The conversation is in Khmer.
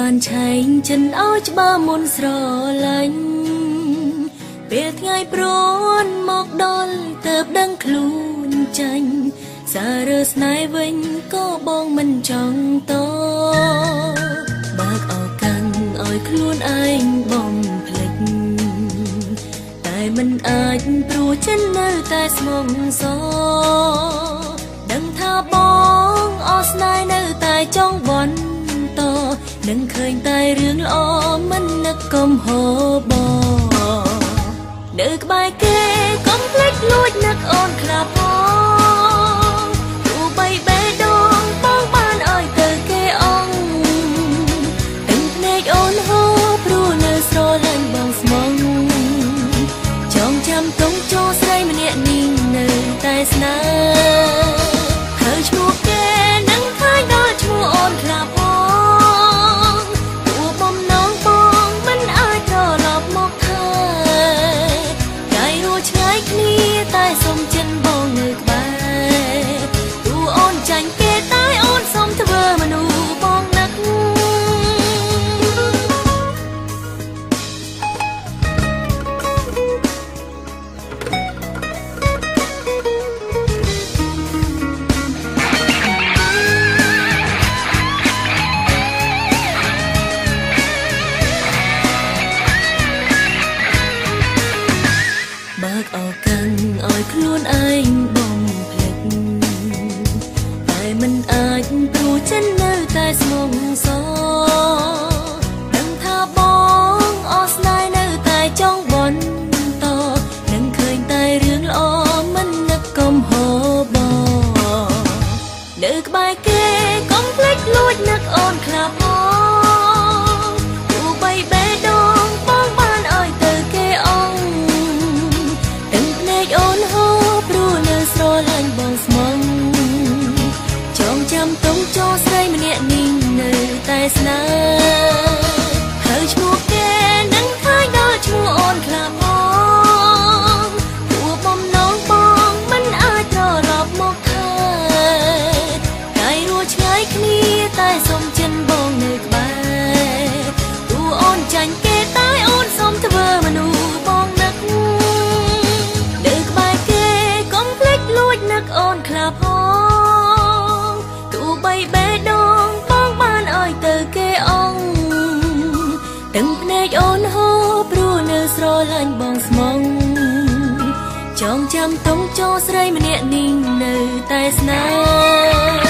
បានឆែងចិនឲ្យច្បាស់មុនស្រឡាញ់ពេលថ្ងៃព្រួនមកដល់ទើបដឹងខ្លួនចាញ់សាររើស្នេហ៍វិញក៏បងមិនចង់តបើកឱកាសឲ្យខ្លួនឯងបំភ្លេចតែមិនអាចព្រោះចិននៅតែស្មុគសដឹងថាបងអស្នេហ៍នៅតែចង់បន្តនឹងឃើញតែរឿងល្អមិននឹកកំហុសបងនៅក្បែរគេកុំភ្លេចលួចនឹកអូនខ្លះផងទោះបីបេះដូងបងបានឲ្យទៅគេអងទឹកភ្នែកអូនហូរព្រោះនៅស្រលាញ់បងស្មងចងចាំទុំចូលស្រីម្នាក់នេះនៅតែស្នេហ៍ហើយឈ្មោះគេនឹងឃើញដល់ឈ្មោះអូនខ្លះផងទោះបំណងបងមិនអាចត្រឡប់មកឆ្ងាយគ្នាតែសុំចិនបងនៅក្បែរទោះអូនចាញ់គេតែអូនសុំធ្វើមនុស្សបងនឹកបើកឱកាសឲ្យខ្លួនឯងបំភ្លេចតែមិនអាចព្រោះចិននៅតែស្មុគសដឹងថាបងអស្នេហ៍នៅតែចង់បន្តនឹងឃើញតែរឿងល្អមិននឹកកំហុសបងនៅក្បែរគេកុំភ្លេចលួចនឹកអូនខ្លះផងទោះបីបេះដូងបងបានឲ្យទៅគេអងអូនហូរព្រោះនៅស្រលាញ់បងស្មងចងចាំទុំចូលស្រីម្នាក់នេះនៅតែស្នេហ៍ហើយឈ្មោះគេនឹងឃើញដល់ឈ្មោះអូនខ្លះផងទោះបំណងបងមិនអាចត្រឡប់មកឃើញតែរស់ឆ្ងាយគ្នាតែសុំចិនបងនៅក្បែរទោះអូនចាញ់គេតែអូនសុំធ្វើមនុស្សបងនឹកលួចនឹកអូនខ្លះផងទោះបីបេះដូងបងបានឲ្យទៅគេអងទឹកភ្នែកអូនហូរព្រោះនៅស្រលាញ់បងស្មងចងចាំទុំចូលស្រីម្នាក់នេះនៅតែស្នេហ៍